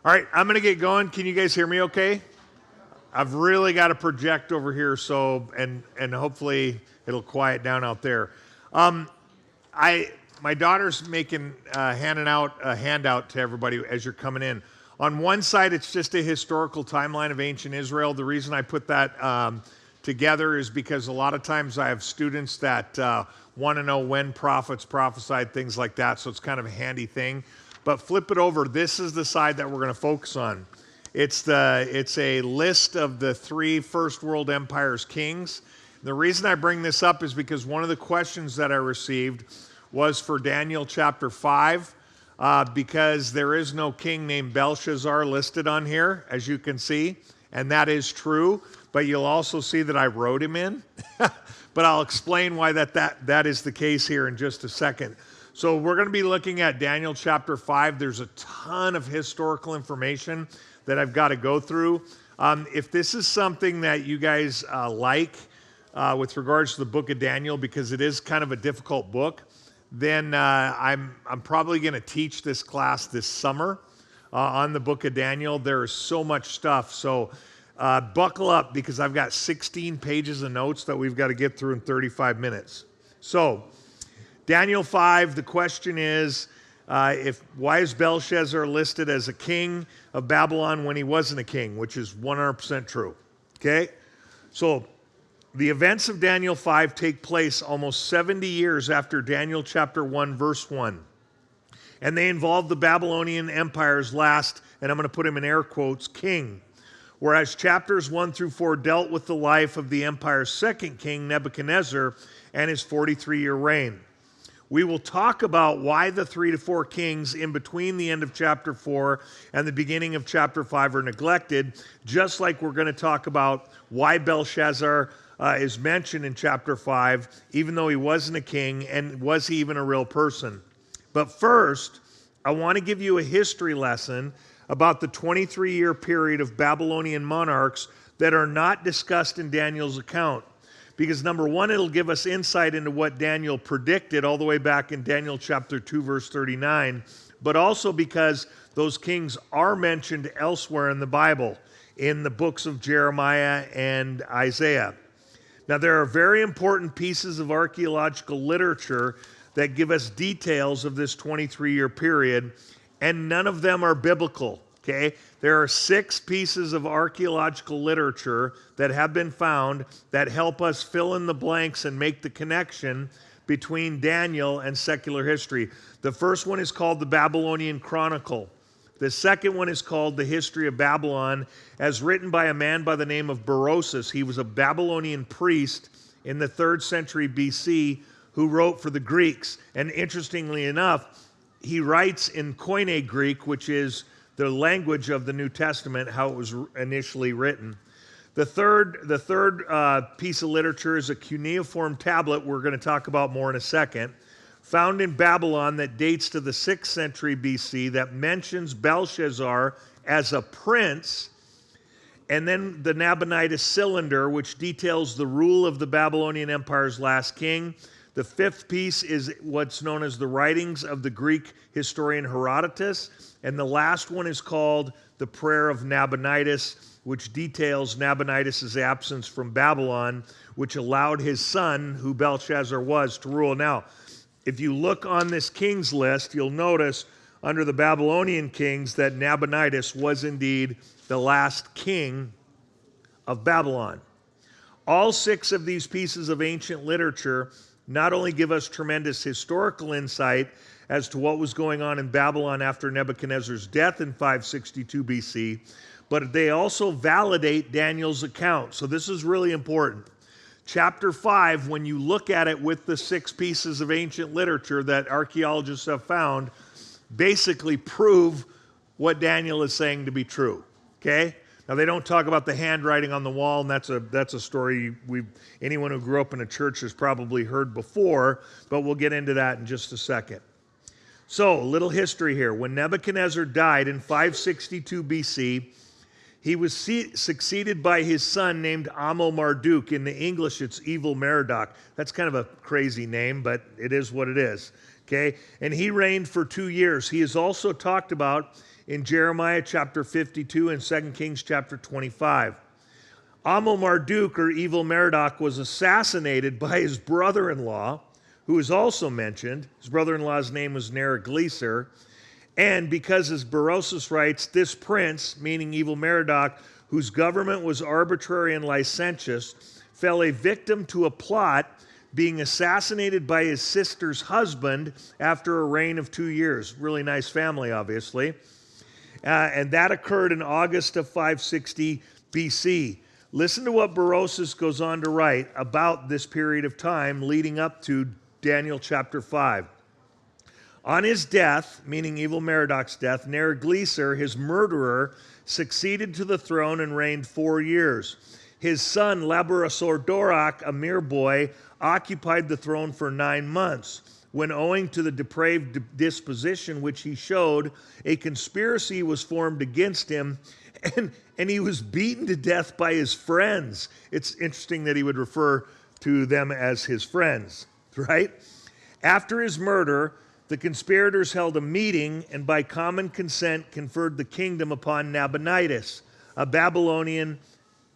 All right, I'm going to get going. Can you guys hear me okay? I've really got to project over here, so and hopefully it'll quiet down out there. My daughter's handing out a handout to everybody as you're coming in. On one side, it's just a historical timeline of ancient Israel. The reason I put that together is because a lot of times I have students that want to know when prophets prophesied, things like that, so it's kind of a handy thing. But flip it over. This is the side that we're going to focus on. It's a list of the 3 First World Empire's kings. The reason I bring this up is because one of the questions that I received was for Daniel chapter 5, because there is no king named Belshazzar listed on here, as you can see, and that is true, but you'll also see that I wrote him in. But I'll explain why that is the case here in just a second. So we're going to be looking at Daniel chapter 5. There's a ton of historical information that I've got to go through. If this is something that you guys like with regards to the book of Daniel, because it is kind of a difficult book, then I'm probably going to teach this class this summer on the book of Daniel. There is so much stuff. So buckle up, because I've got 16 pages of notes that we've got to get through in 35 minutes. So Daniel 5, the question is, why is Belshazzar listed as a king of Babylon when he wasn't a king, which is 100% true. Okay? So the events of Daniel 5 take place almost 70 years after Daniel chapter 1, verse 1. And they involve the Babylonian Empire's last, and I'm going to put him in air quotes, king. Whereas chapters 1 through 4 dealt with the life of the empire's second king, Nebuchadnezzar, and his 43-year reign. We will talk about why the 3 to 4 kings in between the end of chapter 4 and the beginning of chapter 5 are neglected, just like we're going to talk about why Belshazzar is mentioned in chapter 5, even though he wasn't a king, and was he even a real person. But first, I want to give you a history lesson about the 23-year period of Babylonian monarchs that are not discussed in Daniel's account. Because number one, it'll give us insight into what Daniel predicted all the way back in Daniel chapter 2, verse 39, but also because those kings are mentioned elsewhere in the Bible, in the books of Jeremiah and Isaiah. Now, there are very important pieces of archaeological literature that give us details of this 23-year period, and none of them are biblical. Okay, there are 6 pieces of archaeological literature that have been found that help us fill in the blanks and make the connection between Daniel and secular history. The first one is called the Babylonian Chronicle. The second one is called the History of Babylon, as written by a man by the name of Berosus. He was a Babylonian priest in the 3rd century BC who wrote for the Greeks. And interestingly enough, he writes in Koine Greek, which is the language of the New Testament, how it was initially written. The third piece of literature is a cuneiform tablet we're going to talk about more in a second, found in Babylon that dates to the 6th century BC, that mentions Belshazzar as a prince, and then the Nabonidus Cylinder, which details the rule of the Babylonian Empire's last king. The 5th piece is what's known as the writings of the Greek historian Herodotus. And the last one is called the Prayer of Nabonidus, which details Nabonidus' absence from Babylon, which allowed his son, who Belshazzar was, to rule. Now, if you look on this king's list, you'll notice under the Babylonian kings that Nabonidus was indeed the last king of Babylon. All 6 of these pieces of ancient literature not only give us tremendous historical insight as to what was going on in Babylon after Nebuchadnezzar's death in 562 BC, but they also validate Daniel's account. So this is really important. Chapter 5, when you look at it with the 6 pieces of ancient literature that archaeologists have found, basically prove what Daniel is saying to be true. Okay? Now, they don't talk about the handwriting on the wall, and that's a story anyone who grew up in a church has probably heard before, but we'll get into that in just a second. So, a little history here. When Nebuchadnezzar died in 562 BC, he was succeeded by his son named Amel-Marduk. In the English, it's Evil Merodach. That's kind of a crazy name, but it is what it is. Okay? And he reigned for 2 years. He is also talked about in Jeremiah chapter 52 and 2 Kings chapter 25. Amel-Marduk, or Evil Merodach, was assassinated by his brother-in-law, who is also mentioned. His brother-in-law's name was Neriglissar. And because, as Berosus writes, this prince, meaning Evil Merodach, whose government was arbitrary and licentious, fell a victim to a plot, being assassinated by his sister's husband after a reign of 2 years. Really nice family, obviously. And that occurred in August of 560 BC. Listen to what Berosus goes on to write about this period of time leading up to Daniel chapter 5. On his death, meaning Evil Merodach's death, Neriglissar, his murderer, succeeded to the throne and reigned 4 years. His son, Labarasor-Dorach, a mere boy, occupied the throne for 9 months, when owing to the depraved disposition which he showed, a conspiracy was formed against him, and he was beaten to death by his friends. It's interesting that he would refer to them as his friends, right? After his murder, the conspirators held a meeting and by common consent conferred the kingdom upon Nabonidus, a Babylonian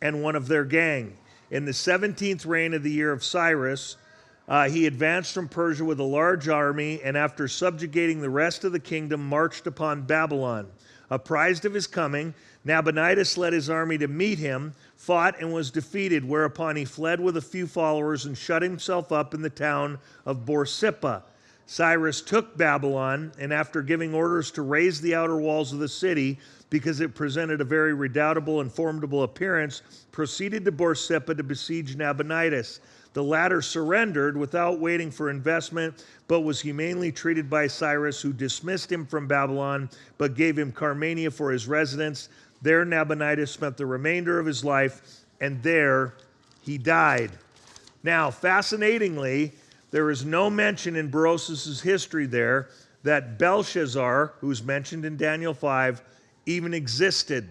and one of their gang. In the 17th reign of the year of Cyrus, he advanced from Persia with a large army, and after subjugating the rest of the kingdom, marched upon Babylon. Apprised of his coming, Nabonidus led his army to meet him, fought and was defeated, whereupon he fled with a few followers and shut himself up in the town of Borsippa. Cyrus took Babylon, and after giving orders to raise the outer walls of the city, because it presented a very redoubtable and formidable appearance, proceeded to Borsippa to besiege Nabonidus. The latter surrendered without waiting for investment, but was humanely treated by Cyrus, who dismissed him from Babylon, but gave him Carmania for his residence. There Nabonidus spent the remainder of his life, and there he died. Now, fascinatingly, there is no mention in Berosus' history there that Belshazzar, who's mentioned in Daniel 5, even existed.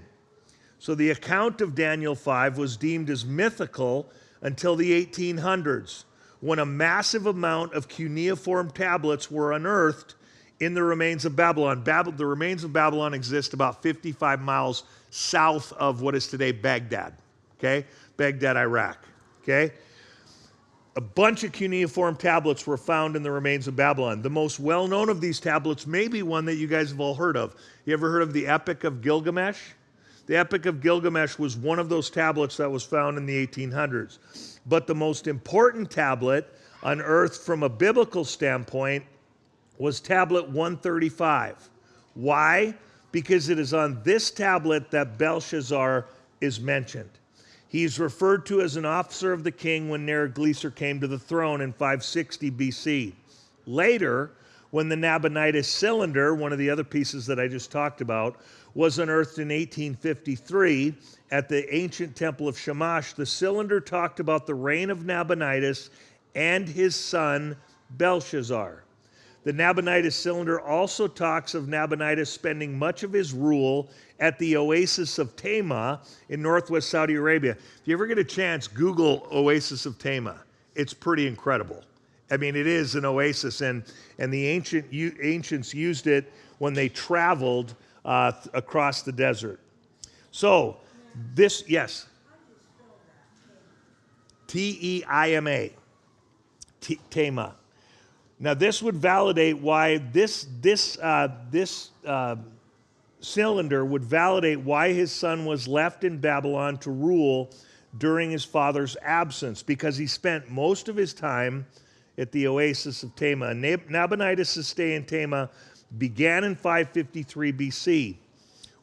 So the account of Daniel 5 was deemed as mythical until the 1800s, when a massive amount of cuneiform tablets were unearthed in the remains of Babylon. The remains of Babylon exist about 55 miles south of what is today Baghdad, okay? Baghdad, Iraq, okay? A bunch of cuneiform tablets were found in the remains of Babylon. The most well-known of these tablets may be one that you guys have all heard of. You ever heard of the Epic of Gilgamesh? The Epic of Gilgamesh was one of those tablets that was found in the 1800s. But the most important tablet unearthed from a biblical standpoint was tablet 135. Why? Because it is on this tablet that Belshazzar is mentioned. He's referred to as an officer of the king when Neriglissar came to the throne in 560 BC. Later, when the Nabonidus cylinder, one of the other pieces that I just talked about, was unearthed in 1853 at the ancient temple of Shamash, the cylinder talked about the reign of Nabonidus and his son Belshazzar. The Nabonidus cylinder also talks of Nabonidus spending much of his rule at the oasis of Tema in northwest Saudi Arabia. If you ever get a chance, Google Oasis of Tema. It's pretty incredible. I mean, it is an oasis, and the ancients used it when they traveled across the desert. So, this, yes? T-E-I-M-A, Tema. Now, this would validate why this cylinder would validate why his son was left in Babylon to rule during his father's absence, because he spent most of his time at the oasis of Tema. Nabonidus' stay in Tema began in 553 BC,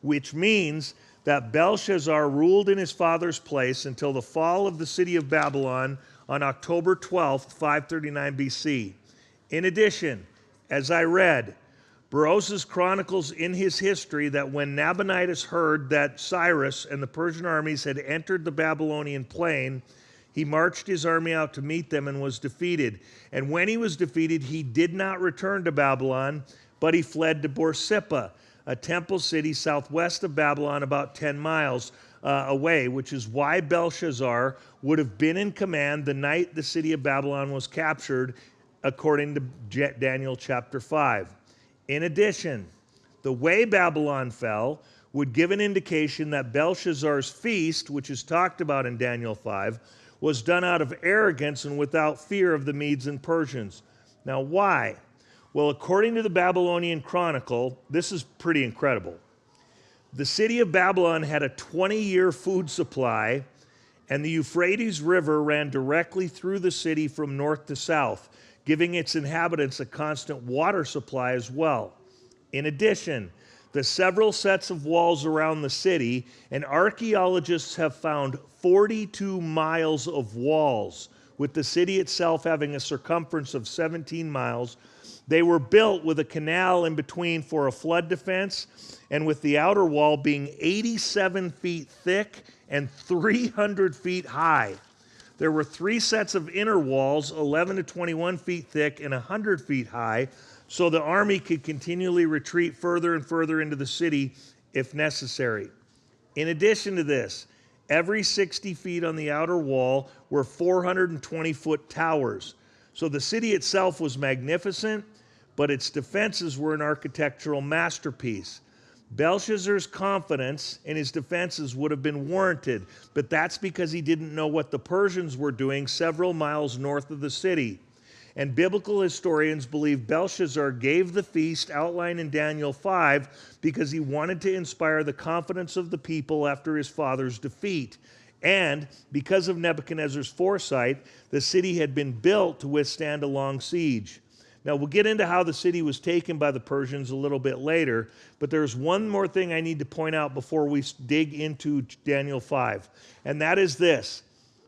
which means that Belshazzar ruled in his father's place until the fall of the city of Babylon on October 12th, 539 BC. In addition, as I read, Berosus chronicles in his history that when Nabonidus heard that Cyrus and the Persian armies had entered the Babylonian plain, he marched his army out to meet them and was defeated. And when he was defeated, he did not return to Babylon, but he fled to Borsippa, a temple city southwest of Babylon, about 10 miles away, which is why Belshazzar would have been in command the night the city of Babylon was captured, according to Daniel chapter 5. In addition, The way Babylon fell would give an indication that Belshazzar's feast, which is talked about in Daniel 5, was done out of arrogance and without fear of the Medes and Persians. Now, why? Well, according to the Babylonian Chronicle, this is pretty incredible. The city of Babylon had a 20-year food supply, and the Euphrates River ran directly through the city from north to south, giving its inhabitants a constant water supply as well. In addition, the several sets of walls around the city, and archaeologists have found 42 miles of walls, with the city itself having a circumference of 17 miles. They were built with a canal in between for a flood defense, and with the outer wall being 87 feet thick and 300 feet high. There were 3 sets of inner walls, 11 to 21 feet thick and 100 feet high, so the army could continually retreat further and further into the city if necessary. In addition to this, every 60 feet on the outer wall were 420-foot towers. So the city itself was magnificent, but its defenses were an architectural masterpiece. Belshazzar's confidence in his defenses would have been warranted, but that's because he didn't know what the Persians were doing several miles north of the city. And biblical historians believe Belshazzar gave the feast outlined in Daniel 5 because he wanted to inspire the confidence of the people after his father's defeat. And because of Nebuchadnezzar's foresight, the city had been built to withstand a long siege. Now, we'll get into how the city was taken by the Persians a little bit later, but there's one more thing I need to point out before we dig into Daniel 5, and that is this.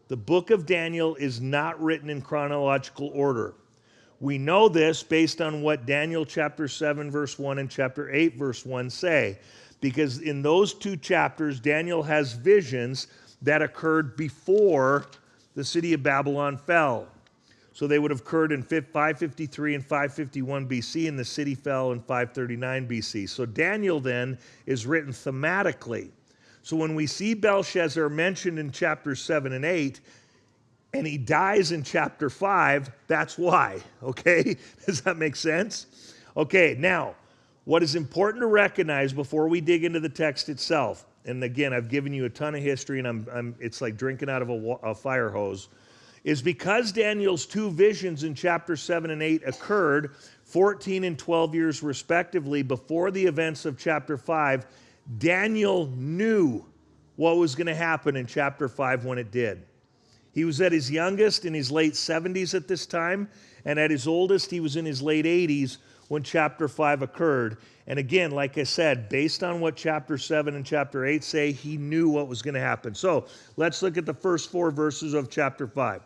The book of Daniel is not written in chronological order. We know this based on what Daniel chapter 7 verse 1 and chapter 8 verse 1 say, because in those 2 chapters, Daniel has visions that occurred before the city of Babylon fell. So they would have occurred in 553 and 551 BC, and the city fell in 539 BC. So Daniel then is written thematically. So when we see Belshazzar mentioned in chapters 7 and 8, and he dies in chapter 5, that's why, okay? Does that make sense? Okay, now, what is important to recognize before we dig into the text itself, and again, I've given you a ton of history, and it's like drinking out of a fire hose, is because Daniel's 2 visions in chapter 7 and 8 occurred 14 and 12 years respectively before the events of chapter 5, Daniel knew what was going to happen in chapter 5 when it did. He was at his youngest in his late 70s at this time, and at his oldest he was in his late 80s when chapter 5 occurred. And again, like I said, based on what chapter 7 and chapter 8 say, he knew what was going to happen. So let's look at the first 4 verses of chapter 5.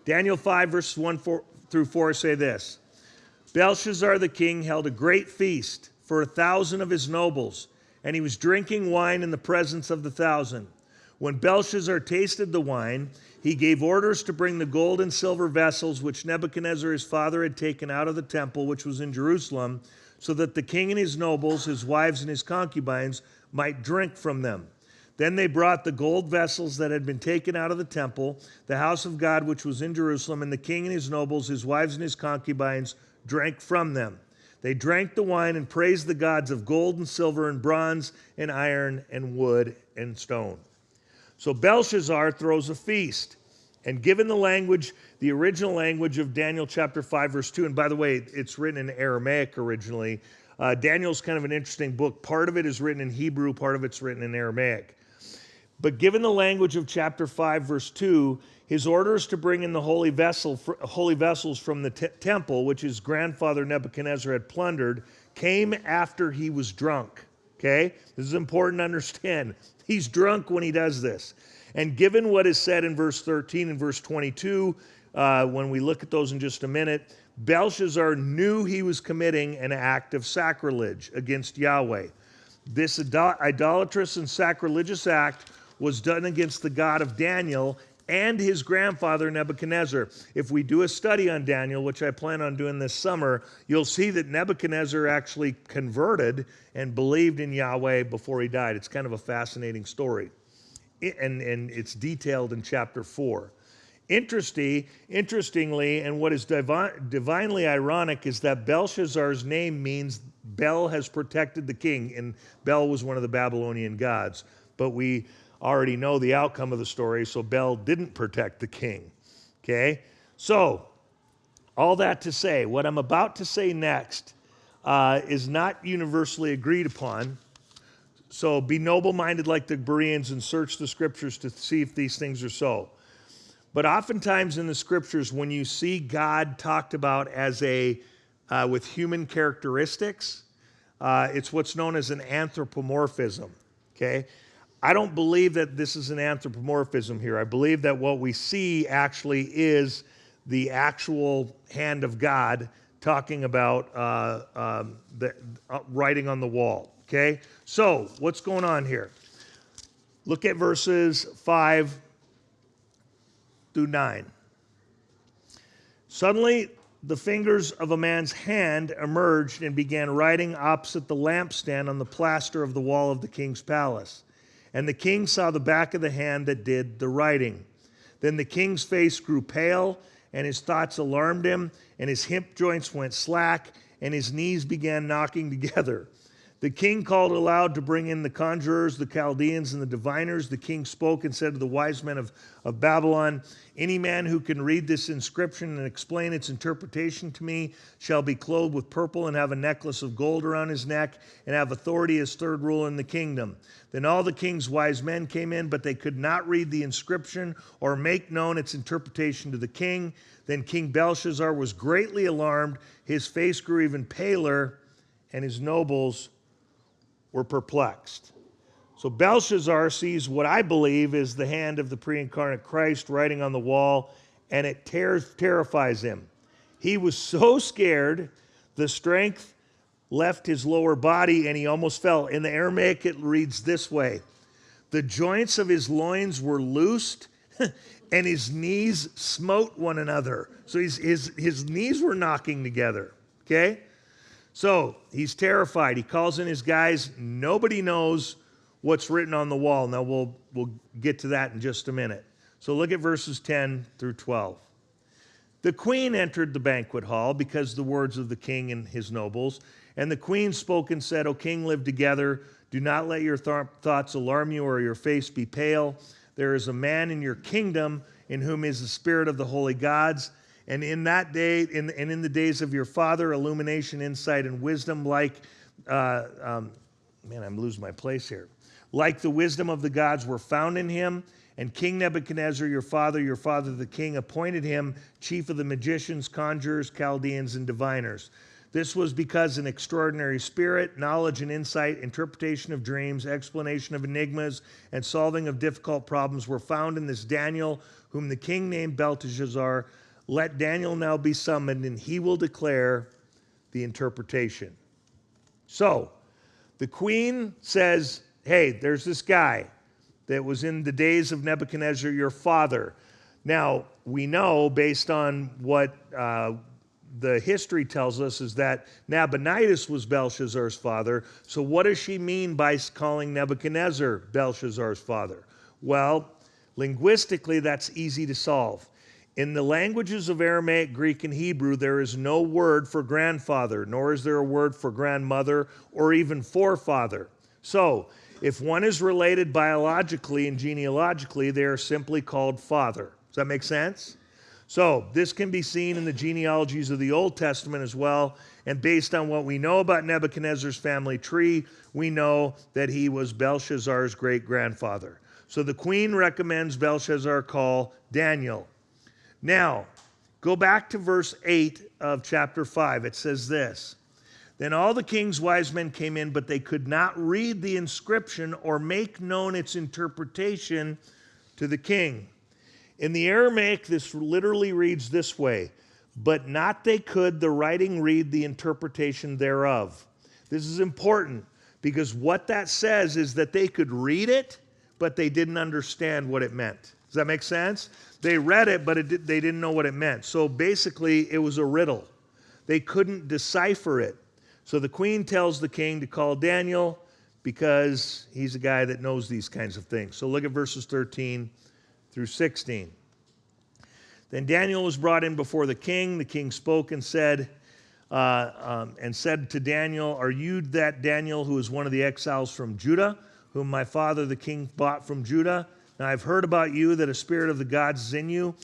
Daniel 5 verses 1 through 4 say this. Belshazzar the king held a great feast for 1,000 of his nobles, and he was drinking wine in the presence of the 1,000. When Belshazzar tasted the wine, he gave orders to bring the gold and silver vessels which Nebuchadnezzar his father had taken out of the temple which was in Jerusalem, so that the king and his nobles, his wives and his concubines, might drink from them. Then they brought the gold vessels that had been taken out of the temple, the house of God which was in Jerusalem, and the king and his nobles, his wives and his concubines, drank from them. They drank the wine and praised the gods of gold and silver and bronze and iron and wood and stone. So Belshazzar throws a feast. And given the language, the original language of Daniel chapter 5 verse 2, and by the way, it's written in Aramaic originally. Daniel's kind of an interesting book. Part of it is written in Hebrew, part of it's written in Aramaic. But given the language of chapter 5 verse 2, his orders to bring in the holy vessels from the temple, which his grandfather Nebuchadnezzar had plundered, came after he was drunk. Okay? This is important to understand. He's drunk when he does this. And given what is said in verse 13 and verse 22, when we look at those in just a minute, Belshazzar knew he was committing an act of sacrilege against Yahweh. This idolatrous and sacrilegious act was done against the God of Daniel and his grandfather Nebuchadnezzar. If we do a study on Daniel, which I plan on doing this summer, you'll see that Nebuchadnezzar actually converted and believed in Yahweh before he died. It's kind of a fascinating story. And it's detailed in chapter 4. Interestingly, and what is divinely ironic is that Belshazzar's name means Bel has protected the king, and Bel was one of the Babylonian gods. But we already know the outcome of the story, so Bel didn't protect the king. Okay? So, all that to say, what I'm about to say next is not universally agreed upon. So be noble-minded like the Bereans and search the scriptures to see if these things are so. But oftentimes in the scriptures, when you see God talked about as with human characteristics, it's what's known as an anthropomorphism. Okay? I don't believe that this is an anthropomorphism here. I believe that what we see actually is the actual hand of God talking about the writing on the wall. Okay? So, what's going on here? Look at verses 5 through 9. Suddenly, the fingers of a man's hand emerged and began writing opposite the lampstand on the plaster of the wall of the king's palace. And the king saw the back of the hand that did the writing. Then the king's face grew pale, and his thoughts alarmed him, and his hip joints went slack, and his knees began knocking together. The king called aloud to bring in the conjurers, the Chaldeans, and the diviners. The king spoke and said to the wise men of Babylon, any man who can read this inscription and explain its interpretation to me shall be clothed with purple and have a necklace of gold around his neck and have authority as third ruler in the kingdom. Then all the king's wise men came in, but they could not read the inscription or make known its interpretation to the king. Then King Belshazzar was greatly alarmed. His face grew even paler, and his nobles were perplexed. So Belshazzar sees what I believe is the hand of the pre-incarnate Christ writing on the wall, and it terrifies him. He was so scared, the strength left his lower body, and he almost fell. In the Aramaic, it reads this way: the joints of his loins were loosed, and his knees smote one another. So his knees were knocking together, okay? So he's terrified. He calls in his guys. Nobody knows what's written on the wall. Now we'll get to that in just a minute. So look at verses 10 through 12. The queen entered the banquet hall because the words of the king and his nobles. And the queen spoke and said, O king, live together. Do not let your thoughts alarm you or your face be pale. There is a man in your kingdom in whom is the spirit of the holy gods. And in that day, in the days of your father, illumination, insight, and wisdom, like, I'm losing my place here. Like the wisdom of the gods were found in him. And King Nebuchadnezzar, your father the king, appointed him chief of the magicians, conjurers, Chaldeans, and diviners. This was because an extraordinary spirit, knowledge and insight, interpretation of dreams, explanation of enigmas, and solving of difficult problems were found in this Daniel, whom the king named Belteshazzar. Let Daniel now be summoned, and he will declare the interpretation. So, the queen says, hey, there's this guy that was in the days of Nebuchadnezzar, your father. Now, we know, based on what the history tells us, is that Nabonidus was Belshazzar's father. So what does she mean by calling Nebuchadnezzar Belshazzar's father? Well, linguistically, that's easy to solve. In the languages of Aramaic, Greek, and Hebrew, there is no word for grandfather, nor is there a word for grandmother or even forefather. So, if one is related biologically and genealogically, they are simply called father. Does that make sense? So, this can be seen in the genealogies of the Old Testament as well. And based on what we know about Nebuchadnezzar's family tree, we know that he was Belshazzar's great-grandfather. So the queen recommends Belshazzar call Daniel. Now, go back to verse 8 of chapter 5. It says this: Then all the king's wise men came in, but they could not read the inscription or make known its interpretation to the king. In the Aramaic, this literally reads this way: but not they could the writing read the interpretation thereof. This is important because what that says is that they could read it, but they didn't understand what it meant. Does that make sense? They read it, but they didn't know what it meant. So basically, it was a riddle. They couldn't decipher it. So the queen tells the king to call Daniel because he's a guy that knows these kinds of things. So look at verses 13 through 16. Then Daniel was brought in before the king. The king spoke and said, and said to Daniel, "Are you that Daniel who is one of the exiles from Judah, whom my father the king bought from Judah? Now I've heard about you that a spirit of the gods is in you,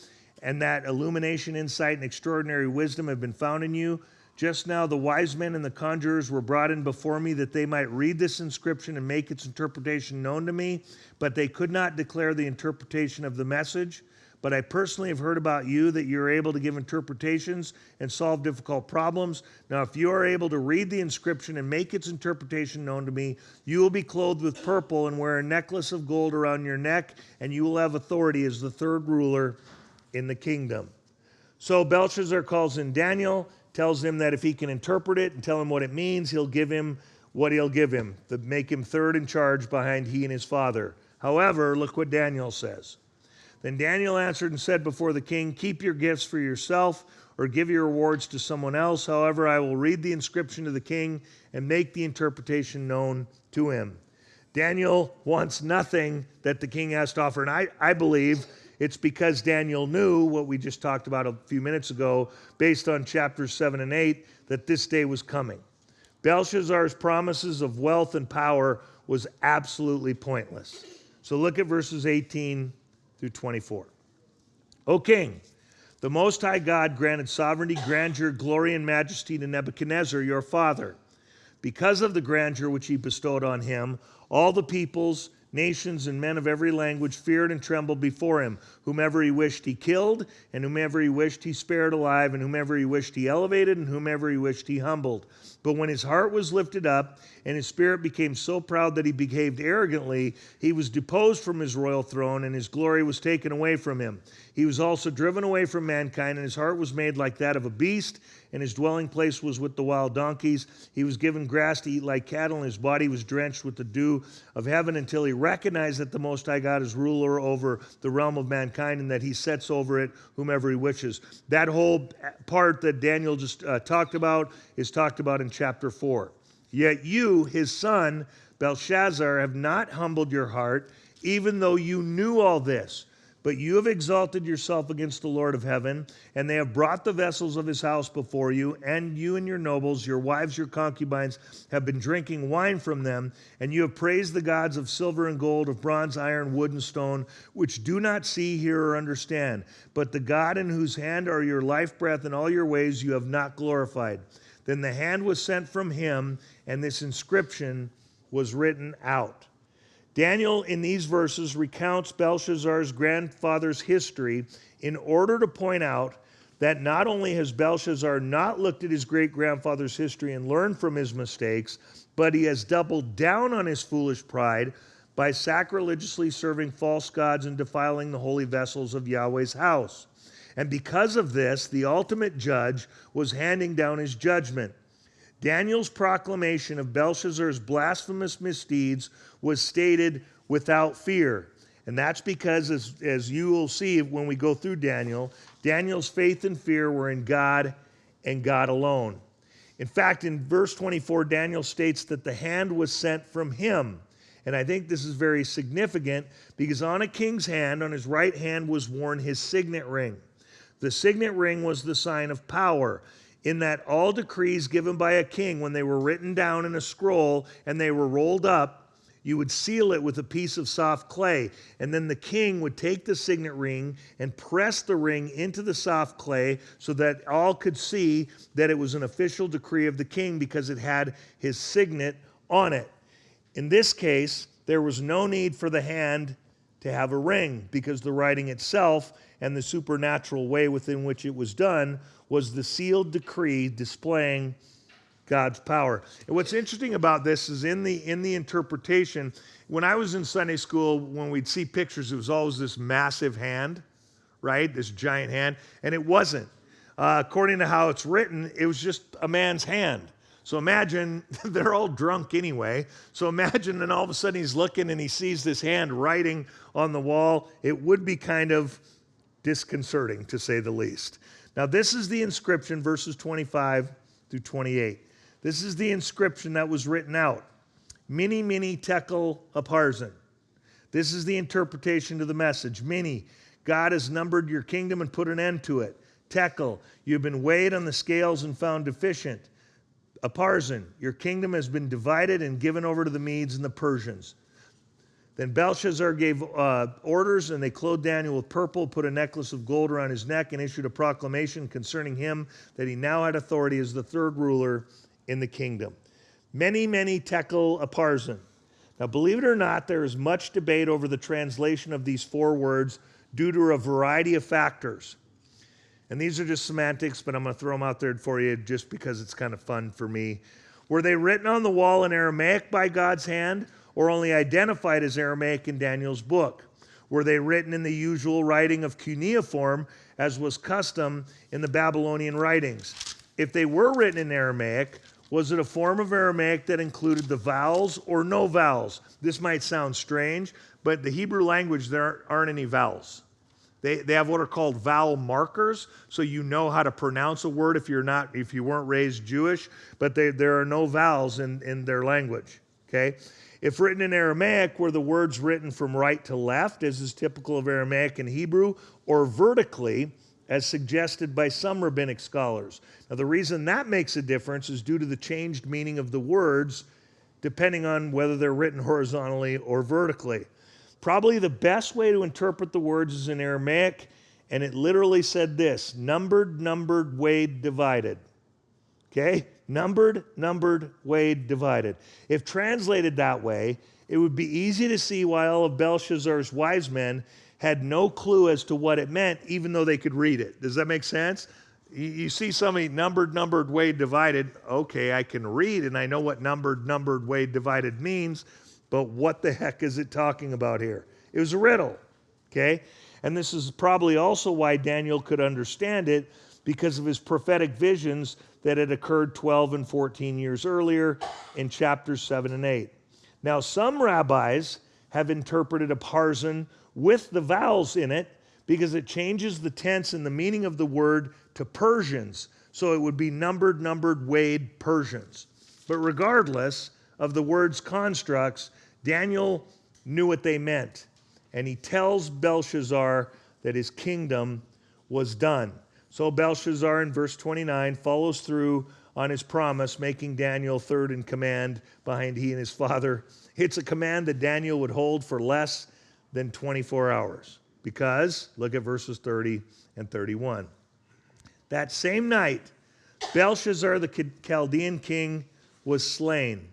and that illumination, insight, and extraordinary wisdom have been found in you. Just now the wise men and the conjurers were brought in before me that they might read this inscription and make its interpretation known to me, but they could not declare the interpretation of the message. But I personally have heard about you that you're able to give interpretations and solve difficult problems. Now, if you are able to read the inscription and make its interpretation known to me, you will be clothed with purple and wear a necklace of gold around your neck, and you will have authority as the third ruler in the kingdom." So Belshazzar calls in Daniel, tells him that if he can interpret it and tell him what it means, he'll give him what he'll give him, to make him third in charge behind he and his father. However, look what Daniel says. Then Daniel answered and said before the king, "Keep your gifts for yourself or give your rewards to someone else. However, I will read the inscription to the king and make the interpretation known to him." Daniel wants nothing that the king has to offer. And I believe it's because Daniel knew what we just talked about a few minutes ago, based on chapters 7 and 8, that this day was coming. Belshazzar's promises of wealth and power was absolutely pointless. So look at verses 18 through 24. "O king, the Most High God granted sovereignty, grandeur, glory, and majesty to Nebuchadnezzar, your father. Because of the grandeur which he bestowed on him, all the peoples, nations, and men of every language feared and trembled before him. Whomever he wished he killed, and whomever he wished he spared alive, and whomever he wished he elevated, and whomever he wished he humbled. But when his heart was lifted up, and his spirit became so proud that he behaved arrogantly, he was deposed from his royal throne, and his glory was taken away from him. He was also driven away from mankind, and his heart was made like that of a beast, and his dwelling place was with the wild donkeys. He was given grass to eat like cattle, and his body was drenched with the dew of heaven, until he recognized that the Most High God is ruler over the realm of mankind, and that he sets over it whomever he wishes." That whole part that Daniel just talked about is talked about in chapter 4. "Yet you, his son, Belshazzar, have not humbled your heart, even though you knew all this. But you have exalted yourself against the Lord of heaven, and they have brought the vessels of his house before you, and you and your nobles, your wives, your concubines, have been drinking wine from them, and you have praised the gods of silver and gold, of bronze, iron, wood, and stone, which do not see, hear, or understand. But the God in whose hand are your life breath and all your ways you have not glorified. Then the hand was sent from him, and this inscription was written out." Daniel, in these verses, recounts Belshazzar's grandfather's history in order to point out that not only has Belshazzar not looked at his great-grandfather's history and learned from his mistakes, but he has doubled down on his foolish pride by sacrilegiously serving false gods and defiling the holy vessels of Yahweh's house. And because of this, the ultimate judge was handing down his judgment. Daniel's proclamation of Belshazzar's blasphemous misdeeds was stated without fear. And that's because, as you will see when we go through Daniel, Daniel's faith and fear were in God and God alone. In fact, in verse 24, Daniel states that the hand was sent from him. And I think this is very significant because on a king's hand, on his right hand, was worn his signet ring. The signet ring was the sign of power, in that all decrees given by a king, when they were written down in a scroll and they were rolled up, you would seal it with a piece of soft clay. And then the king would take the signet ring and press the ring into the soft clay so that all could see that it was an official decree of the king because it had his signet on it. In this case, there was no need for the hand to have a ring because the writing itself and the supernatural way within which it was done was the sealed decree displaying God's power. And what's interesting about this is in the interpretation, when I was in Sunday school, when we'd see pictures, it was always this massive hand, right? This giant hand. And it wasn't. According to how it's written, it was just a man's hand. So imagine, they're all drunk anyway. So imagine then all of a sudden he's looking and he sees this hand writing on the wall. It would be kind of disconcerting, to say the least. Now, this is the inscription, verses 25 through 28. This is the inscription that was written out. Mene, mene, tekel, upharsin. This is the interpretation to the message. Mene, God has numbered your kingdom and put an end to it. Tekel, you've been weighed on the scales and found deficient. Upharsin, your kingdom has been divided and given over to the Medes and the Persians. Then Belshazzar gave orders, and they clothed Daniel with purple, put a necklace of gold around his neck, and issued a proclamation concerning him that he now had authority as the third ruler in the kingdom. Many, many tekel upharsin. Now, believe it or not, there is much debate over the translation of these four words due to a variety of factors. And these are just semantics, but I'm going to throw them out there for you just because it's kind of fun for me. Were they written on the wall in Aramaic by God's hand, or only identified as Aramaic in Daniel's book? Were they written in the usual writing of cuneiform, as was custom in the Babylonian writings? If they were written in Aramaic, was it a form of Aramaic that included the vowels or no vowels? This might sound strange, but the Hebrew language, there aren't any vowels. They have what are called vowel markers, so you know how to pronounce a word if you weren't raised Jewish, but there are no vowels in their language, okay? If written in Aramaic, were the words written from right to left, as is typical of Aramaic and Hebrew, or vertically, as suggested by some rabbinic scholars? Now, the reason that makes a difference is due to the changed meaning of the words, depending on whether they're written horizontally or vertically. Probably the best way to interpret the words is in Aramaic, and it literally said this: numbered, numbered, weighed, divided. Okay? Numbered, numbered, weighed, divided. If translated that way, it would be easy to see why all of Belshazzar's wise men had no clue as to what it meant, even though they could read it. Does that make sense? You see somebody numbered, numbered, weighed, divided. Okay, I can read, and I know what numbered, numbered, weighed, divided means, but what the heck is it talking about here? It was a riddle, okay? And this is probably also why Daniel could understand it, because of his prophetic visions that had occurred 12 and 14 years earlier in chapters 7 and 8. Now, some rabbis have interpreted upharsin with the vowels in it because it changes the tense and the meaning of the word to Persians. So it would be numbered, numbered, weighed Persians. But regardless of the word's constructs, Daniel knew what they meant. And he tells Belshazzar that his kingdom was done. So Belshazzar in verse 29 follows through on his promise, making Daniel third in command behind he and his father. It's a command that Daniel would hold for less than 24 hours. Because, look at verses 30 and 31. That same night, Belshazzar the Chaldean king was slain.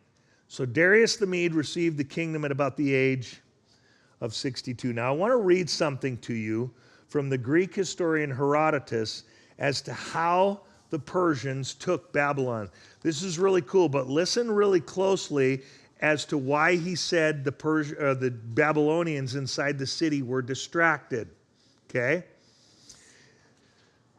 So Darius the Mede received the kingdom at about the age of 62. Now I want to read something to you from the Greek historian Herodotus as to how the Persians took Babylon. This is really cool, but listen really closely as to why he said the Babylonians inside the city were distracted. Okay?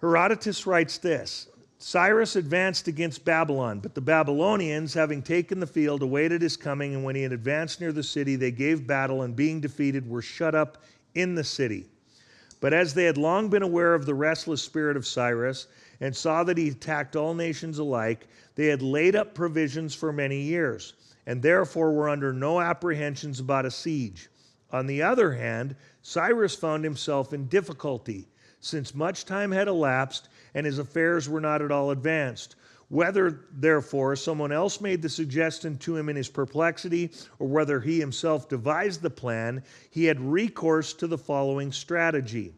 Herodotus writes this: Cyrus advanced against Babylon, but the Babylonians, having taken the field, awaited his coming, and when he had advanced near the city, they gave battle, and being defeated, were shut up in the city. But as they had long been aware of the restless spirit of Cyrus, and saw that he attacked all nations alike, they had laid up provisions for many years, and therefore were under no apprehensions about a siege. On the other hand, Cyrus found himself in difficulty, since much time had elapsed, and his affairs were not at all advanced. Whether, therefore, someone else made the suggestion to him in his perplexity, or whether he himself devised the plan, he had recourse to the following strategy.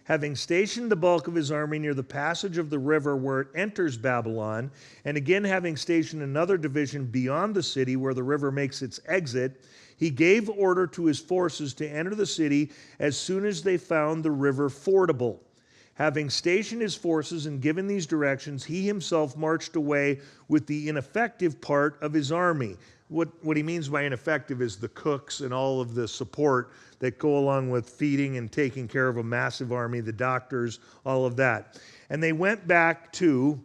Having stationed the bulk of his army near the passage of the river where it enters Babylon, and again having stationed another division beyond the city where the river makes its exit, he gave order to his forces to enter the city as soon as they found the river fordable. Having stationed his forces and given these directions, he himself marched away with the ineffective part of his army. What he means by ineffective is the cooks and all of the support that go along with feeding and taking care of a massive army, the doctors, all of that. And they went back to,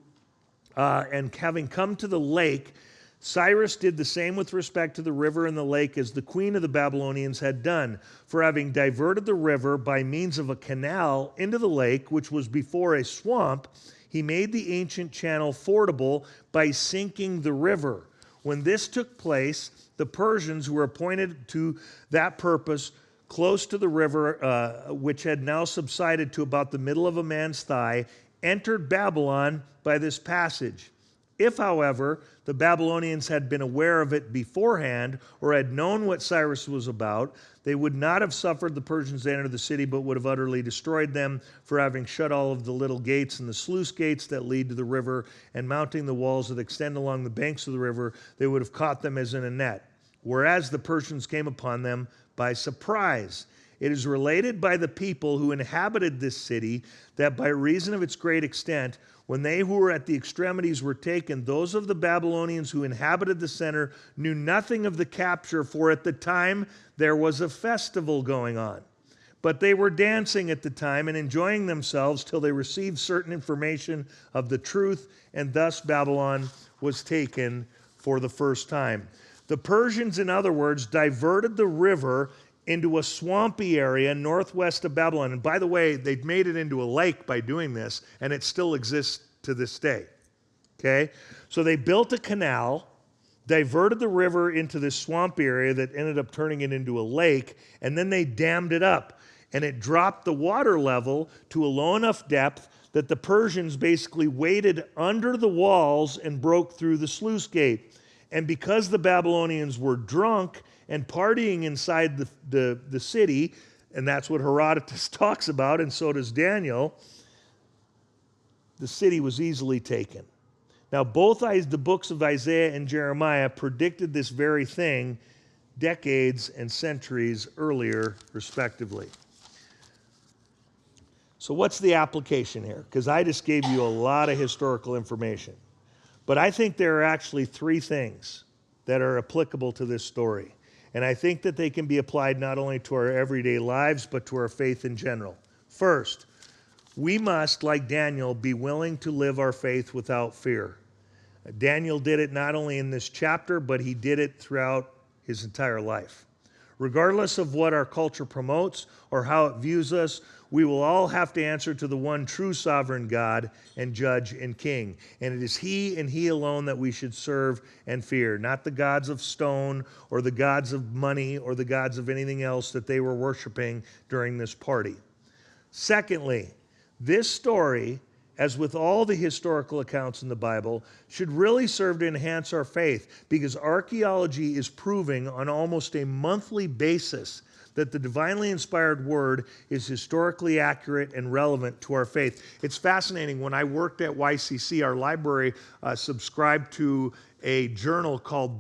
and having come to the lake, Cyrus did the same with respect to the river and the lake as the queen of the Babylonians had done. For having diverted the river by means of a canal into the lake, which was before a swamp, he made the ancient channel fordable by sinking the river. When this took place, the Persians who were appointed to that purpose close to the river, which had now subsided to about the middle of a man's thigh, entered Babylon by this passage. If, however, the Babylonians had been aware of it beforehand or had known what Cyrus was about, they would not have suffered the Persians to enter the city, but would have utterly destroyed them for having shut all of the little gates and the sluice gates that lead to the river, and mounting the walls that extend along the banks of the river, they would have caught them as in a net. Whereas the Persians came upon them by surprise. It is related by the people who inhabited this city that by reason of its great extent, when they who were at the extremities were taken, those of the Babylonians who inhabited the center knew nothing of the capture, for at the time there was a festival going on. But they were dancing at the time and enjoying themselves till they received certain information of the truth, and thus Babylon was taken for the first time. The Persians, in other words, diverted the river into a swampy area northwest of Babylon. And by the way, they'd made it into a lake by doing this, and it still exists to this day. Okay? So they built a canal, diverted the river into this swamp area that ended up turning it into a lake, and then they dammed it up. And it dropped the water level to a low enough depth that the Persians basically waded under the walls and broke through the sluice gate. And because the Babylonians were drunk and partying inside the city, and that's what Herodotus talks about, and so does Daniel, the city was easily taken. Now, both the books of Isaiah and Jeremiah predicted this very thing decades and centuries earlier, respectively. So what's the application here? Because I just gave you a lot of historical information. But I think there are actually three things that are applicable to this story. And I think that they can be applied not only to our everyday lives, but to our faith in general. First, we must, like Daniel, be willing to live our faith without fear. Daniel did it not only in this chapter, but he did it throughout his entire life. Regardless of what our culture promotes or how it views us, we will all have to answer to the one true sovereign God and judge and king. And it is he and he alone that we should serve and fear, not the gods of stone or the gods of money or the gods of anything else that they were worshiping during this party. Secondly, this story, as with all the historical accounts in the Bible, should really serve to enhance our faith, because archaeology is proving on almost a monthly basis that the divinely inspired word is historically accurate and relevant to our faith. It's fascinating. When I worked at YCC, our library subscribed to a journal called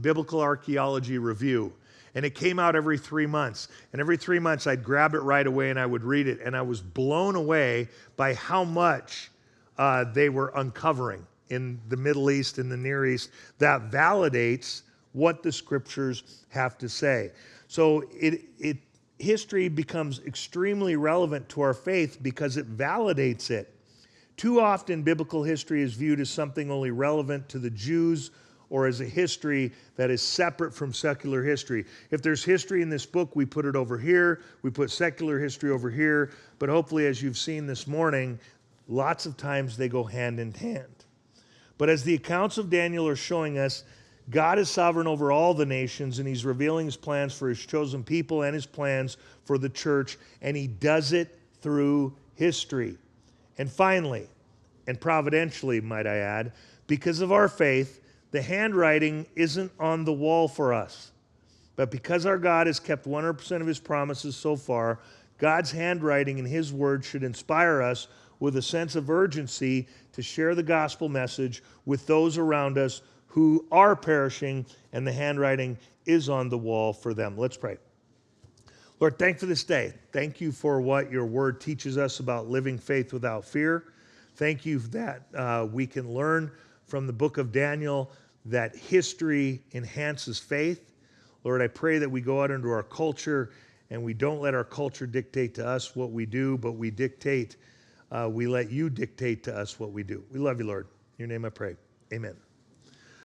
Biblical Archaeology Review. And it came out every 3 months. And every 3 months, I'd grab it right away and I would read it. And I was blown away by how much they were uncovering in the Middle East and the Near East that validates what the scriptures have to say. So history becomes extremely relevant to our faith because it validates it. Too often, biblical history is viewed as something only relevant to the Jews or as a history that is separate from secular history. If there's history in this book, we put it over here, we put secular history over here, but hopefully, as you've seen this morning, lots of times they go hand in hand. But as the accounts of Daniel are showing us, God is sovereign over all the nations, and he's revealing his plans for his chosen people and his plans for the church, and he does it through history. And finally, and providentially, might I add, because of our faith, the handwriting isn't on the wall for us. But because our God has kept 100% of his promises so far, God's handwriting in his word should inspire us with a sense of urgency to share the gospel message with those around us who are perishing, and the handwriting is on the wall for them. Let's pray. Lord, thank you for this day. Thank you for what your word teaches us about living faith without fear. Thank you that we can learn from the book of Daniel that history enhances faith. Lord, I pray that we go out into our culture and we don't let our culture dictate to us what we do, but we let you dictate to us what we do. We love you, Lord. In your name I pray. Amen.